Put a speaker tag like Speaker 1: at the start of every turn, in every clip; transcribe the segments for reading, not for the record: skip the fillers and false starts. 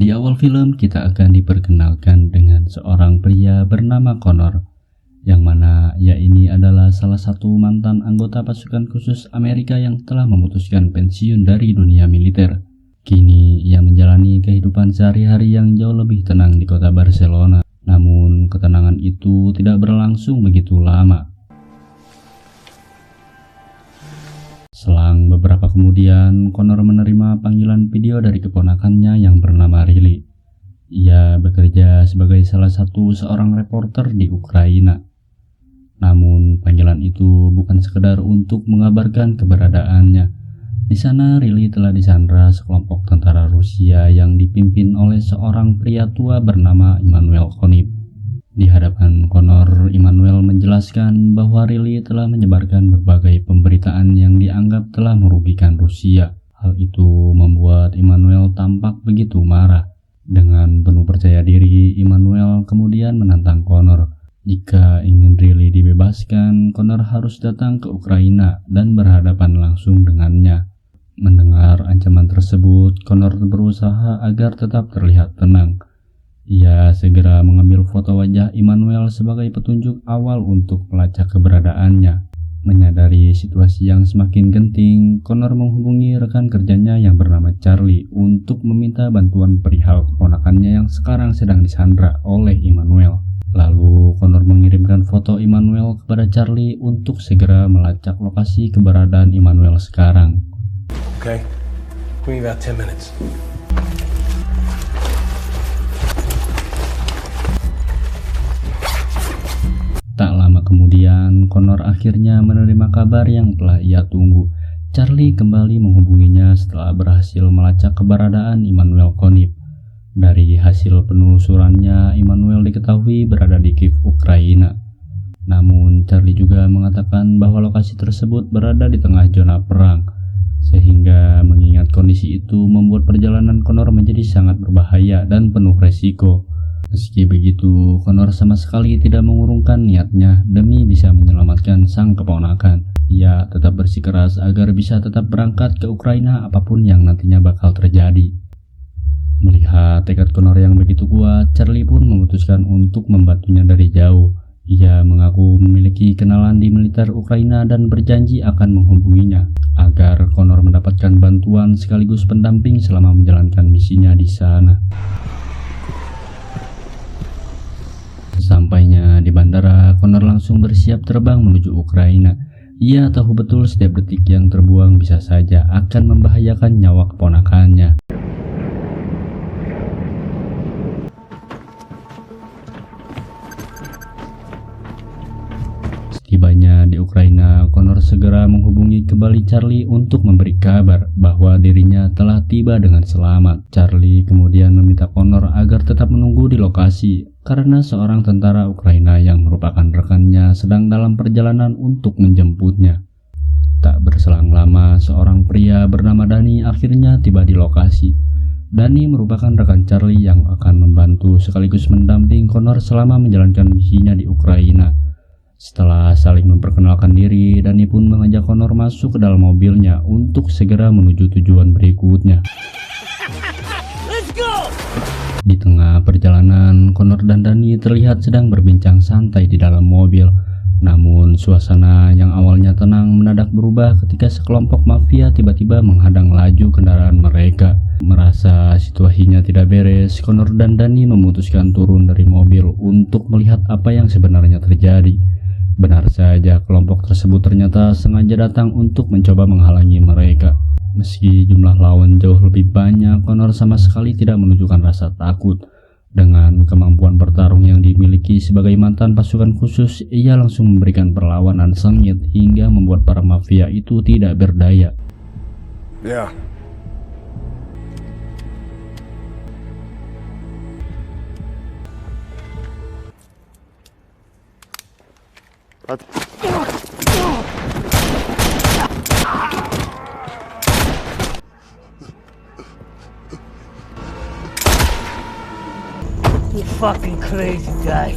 Speaker 1: Di awal film kita akan diperkenalkan dengan seorang pria bernama Connor, yang mana ia ini adalah salah satu mantan anggota pasukan khusus Amerika yang telah memutuskan pensiun dari dunia militer. Kini ia menjalani kehidupan sehari-hari yang jauh lebih tenang di kota Barcelona. Namun ketenangan itu tidak berlangsung begitu lama. Selang beberapa kemudian, Connor menerima panggilan video dari keponakannya yang bernama Riley. Ia bekerja sebagai salah satu seorang reporter di Ukraina. Namun panggilan itu bukan sekedar untuk mengabarkan keberadaannya. Di sana Riley telah disandra sekelompok tentara Rusia yang dipimpin oleh seorang pria tua bernama Immanuel Konip. Di hadapan Connor, Immanuel menjelaskan bahwa Riley telah menyebarkan berbagai pemberitaan yang dianggap telah merugikan Rusia. Hal itu membuat Immanuel tampak begitu marah. Dengan penuh percaya diri, Immanuel kemudian menantang Connor. Jika ingin Riley dibebaskan, Connor harus datang ke Ukraina dan berhadapan langsung dengannya. Mendengar ancaman tersebut, Connor berusaha agar tetap terlihat tenang. Ia segera mengambil foto wajah Immanuel sebagai petunjuk awal untuk melacak keberadaannya. Menyadari situasi yang semakin genting, Connor menghubungi rekan kerjanya yang bernama Charlie untuk meminta bantuan perihal keponakannya yang sekarang sedang disandra oleh Immanuel. Lalu Connor mengirimkan foto Immanuel kepada Charlie untuk segera melacak lokasi keberadaan Immanuel sekarang.
Speaker 2: Okay, give me about 10 minutes.
Speaker 1: Tak lama kemudian, Connor akhirnya menerima kabar yang telah ia tunggu. Charlie kembali menghubunginya setelah berhasil melacak keberadaan Immanuel Konip. Dari hasil penelusurannya, Immanuel diketahui berada di Kiev, Ukraina. Namun, Charlie juga mengatakan bahwa lokasi tersebut berada di tengah zona perang, sehingga mengingat kondisi itu membuat perjalanan Connor menjadi sangat berbahaya dan penuh resiko. Meski begitu, Connor sama sekali tidak mengurungkan niatnya demi bisa menyelamatkan sang keponakan. Ia tetap bersikeras agar bisa tetap berangkat ke Ukraina apapun yang nantinya bakal terjadi. Melihat tekad Connor yang begitu kuat, Charlie pun memutuskan untuk membantunya dari jauh. Ia mengaku memiliki kenalan di militer Ukraina dan berjanji akan menghubunginya agar Connor mendapatkan bantuan sekaligus pendamping selama menjalankan misinya di sana. Sesampainya di bandara, Connor langsung bersiap terbang menuju Ukraina. Ia tahu betul setiap detik yang terbuang bisa saja akan membahayakan nyawa keponakannya. Setibanya di Ukraina, Connor segera menghubungi kembali Charlie untuk memberi kabar bahwa dirinya telah tiba dengan selamat. Charlie kemudian meminta Connor agar tetap menunggu di lokasi karena seorang tentara Ukraina yang merupakan rekannya sedang dalam perjalanan untuk menjemputnya. Tak berselang lama, seorang pria bernama Danny akhirnya tiba di lokasi. Danny merupakan rekan Charlie yang akan membantu sekaligus mendamping Connor selama menjalankan misinya di Ukraina. Setelah saling memperkenalkan diri, Danny pun mengajak Connor masuk ke dalam mobilnya untuk segera menuju tujuan berikutnya. Di tengah perjalanan, Connor dan Danny terlihat sedang berbincang santai di dalam mobil. Namun, suasana yang awalnya tenang mendadak berubah ketika sekelompok mafia tiba-tiba menghadang laju kendaraan mereka. Merasa situasinya tidak beres, Connor dan Danny memutuskan turun dari mobil untuk melihat apa yang sebenarnya terjadi. Benar saja, kelompok tersebut ternyata sengaja datang untuk mencoba menghalangi mereka. Meski jumlah lawan jauh lebih banyak, Connor sama sekali tidak menunjukkan rasa takut. Dengan kemampuan bertarung yang dimiliki sebagai mantan pasukan khusus, ia langsung memberikan perlawanan sengit hingga membuat para mafia itu tidak berdaya.
Speaker 2: Yeah.
Speaker 3: You fucking crazy guy.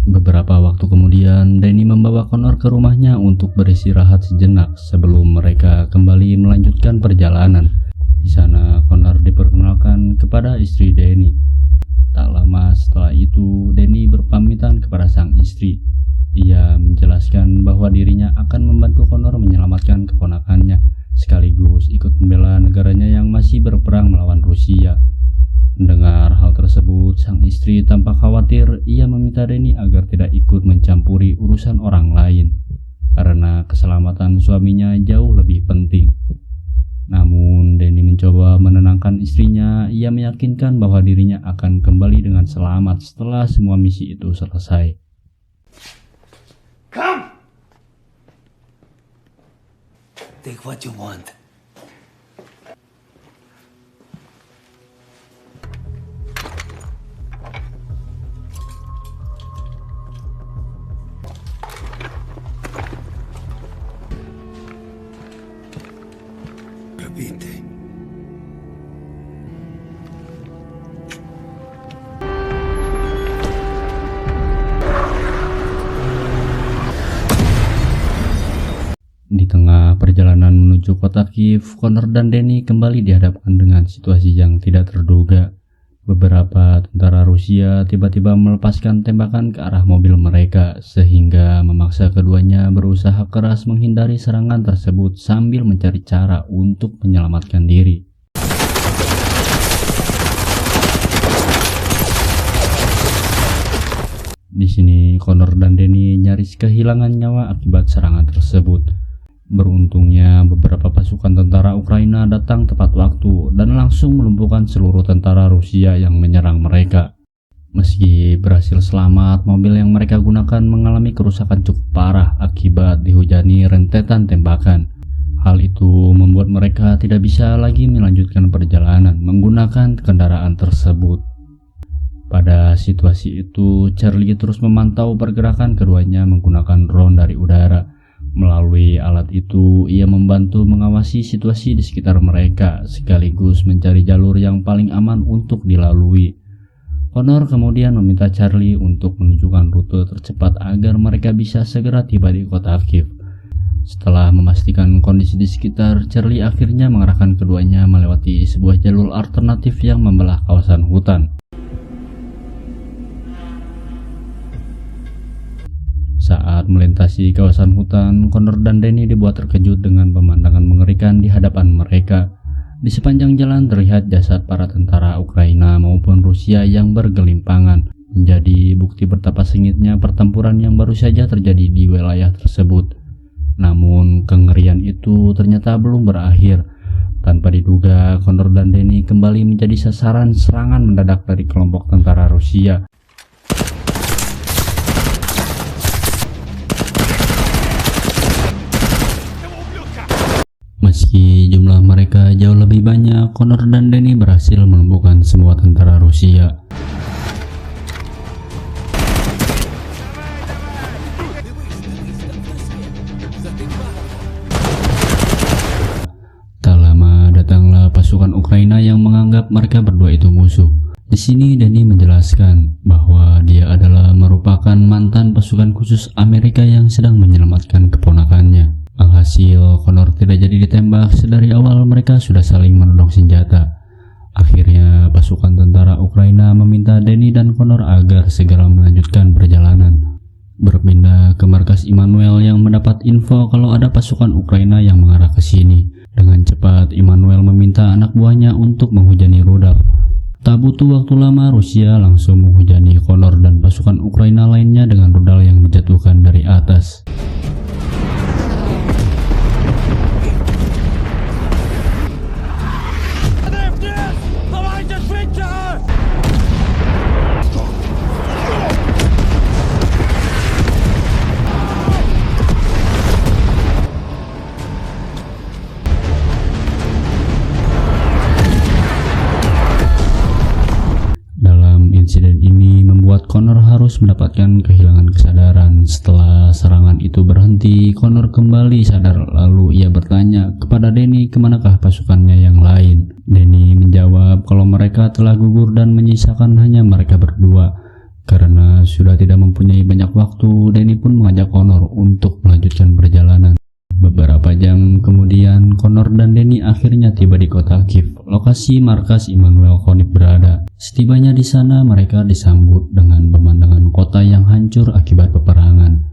Speaker 1: Beberapa waktu kemudian, Danny membawa Connor ke rumahnya untuk beristirahat sejenak sebelum mereka kembali melanjutkan perjalanan. Di sana, Connor diperkenalkan kepada istri Danny. Tak lama setelah itu, Danny berpamitan kepada sang istri. Ia menjelaskan bahwa dirinya akan membantu Connor menyelamatkan keponakannya, sekaligus ikut membela negaranya yang masih berperang melawan Rusia. Mendengar hal tersebut, sang istri tampak khawatir. Ia meminta Danny agar tidak ikut mencampuri urusan orang lain, karena keselamatan suaminya jauh lebih penting. Namun, Danny mencoba menenangkan istrinya. Ia meyakinkan bahwa dirinya akan kembali dengan selamat setelah semua misi itu selesai.
Speaker 3: Come! Take what you want. Repite.
Speaker 1: Di tengah perjalanan menuju kota Kiev, Connor dan Danny kembali dihadapkan dengan situasi yang tidak terduga. Beberapa tentara Rusia tiba-tiba melepaskan tembakan ke arah mobil mereka, sehingga memaksa keduanya berusaha keras menghindari serangan tersebut sambil mencari cara untuk menyelamatkan diri. Di sini, Connor dan Danny nyaris kehilangan nyawa akibat serangan tersebut. Beruntungnya, beberapa pasukan tentara Ukraina datang tepat waktu dan langsung melumpuhkan seluruh tentara Rusia yang menyerang mereka. Meski berhasil selamat, mobil yang mereka gunakan mengalami kerusakan cukup parah akibat dihujani rentetan tembakan. Hal itu membuat mereka tidak bisa lagi melanjutkan perjalanan menggunakan kendaraan tersebut. Pada situasi itu, Charlie terus memantau pergerakan keduanya menggunakan drone dari udara. Melalui alat itu, ia membantu mengawasi situasi di sekitar mereka, sekaligus mencari jalur yang paling aman untuk dilalui. Connor kemudian meminta Charlie untuk menunjukkan rute tercepat agar mereka bisa segera tiba di kota Kiev. Setelah memastikan kondisi di sekitar, Charlie akhirnya mengarahkan keduanya melewati sebuah jalur alternatif yang membelah kawasan hutan. Saat melintasi kawasan hutan, Connor dan Danny dibuat terkejut dengan pemandangan mengerikan di hadapan mereka. Di sepanjang jalan terlihat jasad para tentara Ukraina maupun Rusia yang bergelimpangan, menjadi bukti betapa sengitnya pertempuran yang baru saja terjadi di wilayah tersebut. Namun, kengerian itu ternyata belum berakhir. Tanpa diduga, Connor dan Danny kembali menjadi sasaran serangan mendadak dari kelompok tentara Rusia. Meski jumlah mereka jauh lebih banyak, Connor dan Danny berhasil melumpuhkan semua tentara Rusia. Tak lama datanglah pasukan Ukraina yang menganggap mereka berdua itu musuh. Di sini Danny menjelaskan bahwa dia adalah merupakan mantan pasukan khusus Amerika yang sedang menyelamatkan keponakannya. Alhasil, Connor tidak jadi ditembak. Sedari awal mereka sudah saling menodong senjata. Akhirnya, pasukan tentara Ukraina meminta Danny dan Connor agar segera melanjutkan perjalanan. Berpindah ke markas Immanuel yang mendapat info kalau ada pasukan Ukraina yang mengarah ke sini. Dengan cepat, Immanuel meminta anak buahnya untuk menghujani rudal. Tak butuh waktu lama, Rusia langsung menghujani Connor dan pasukan Ukraina lainnya dengan rudal yang dijatuhkan dari atas. Insiden ini membuat Connor harus mendapatkan kehilangan kesadaran. Setelah serangan itu berhenti, Connor kembali sadar, lalu ia bertanya kepada Danny kemanakah pasukannya yang lain. Danny menjawab kalau mereka telah gugur dan menyisakan hanya mereka berdua. Karena sudah tidak mempunyai banyak waktu, Danny pun mengajak Connor untuk melanjutkan perjalanan. Beberapa jam kemudian, Connor dan Danny akhirnya tiba di kota Kiev, lokasi markas Immanuel Koenig berada. Setibanya di sana, mereka disambut dengan pemandangan kota yang hancur akibat peperangan.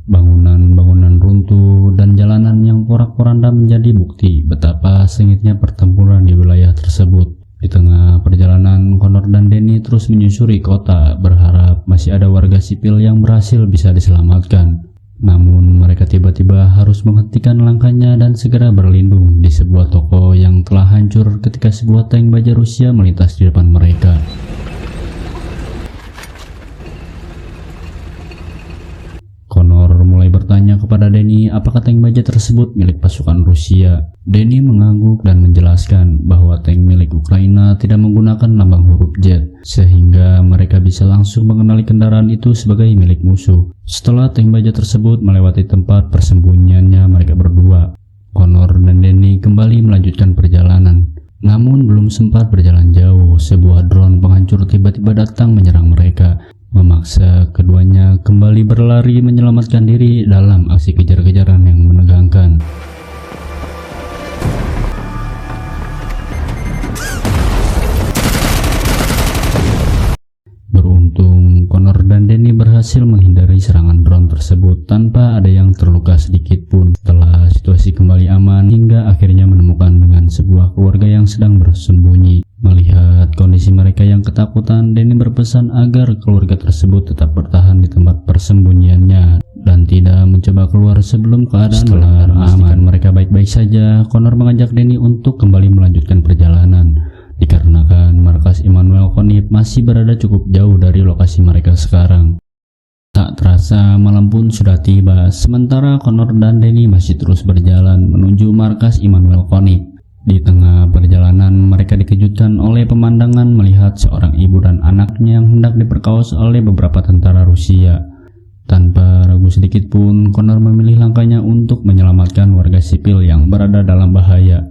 Speaker 1: Bangunan-bangunan runtuh dan jalanan yang porak-poranda menjadi bukti betapa sengitnya pertempuran di wilayah tersebut. Di tengah perjalanan, Connor dan Danny terus menyusuri kota, berharap masih ada warga sipil yang berhasil bisa diselamatkan. Namun mereka tiba-tiba harus menghentikan langkahnya dan segera berlindung di sebuah toko yang telah hancur ketika sebuah tank baja Rusia melintas di depan mereka. Connor mulai bertanya kepada Danny apakah tank baja tersebut milik pasukan Rusia. Danny mengangguk dan menjelaskan bahwa tank milik Ukraina tidak menggunakan lambang huruf Z, sehingga mereka bisa langsung mengenali kendaraan itu sebagai milik musuh. Setelah tank baja tersebut melewati tempat persembunyiannya mereka berdua, Connor dan Danny kembali melanjutkan perjalanan. Namun belum sempat berjalan jauh, sebuah drone penghancur tiba-tiba datang menyerang mereka, memaksa keduanya kembali berlari menyelamatkan diri dalam aksi kejar-kejaran yang menegangkan. Beruntung, Connor dan Danny berhasil menghindari serangan drone tersebut tanpa ada yang terluka sedikit pun. Setelah situasi kembali aman hingga akhirnya menemukan dengan sebuah keluarga yang sedang bersembunyi. Melihat kondisi mereka yang ketakutan, Danny berpesan agar keluarga tersebut tetap bertahan di tempat persembunyiannya dan tidak mencoba keluar sebelum keadaan setelah memastikan mereka baik-baik saja. Connor mengajak Danny untuk kembali melanjutkan perjalanan, dikarenakan markas Immanuel Koenig masih berada cukup jauh dari lokasi mereka sekarang. Tak terasa malam pun sudah tiba, sementara Connor dan Danny masih terus berjalan menuju markas Immanuel Koenig. Di tengah perjalanan, mereka dikejutkan oleh pemandangan melihat seorang ibu dan anaknya yang hendak diperkaos oleh beberapa tentara Rusia. Tanpa ragu sedikit pun, Connor memilih langkahnya untuk menyelamatkan warga sipil yang berada dalam bahaya.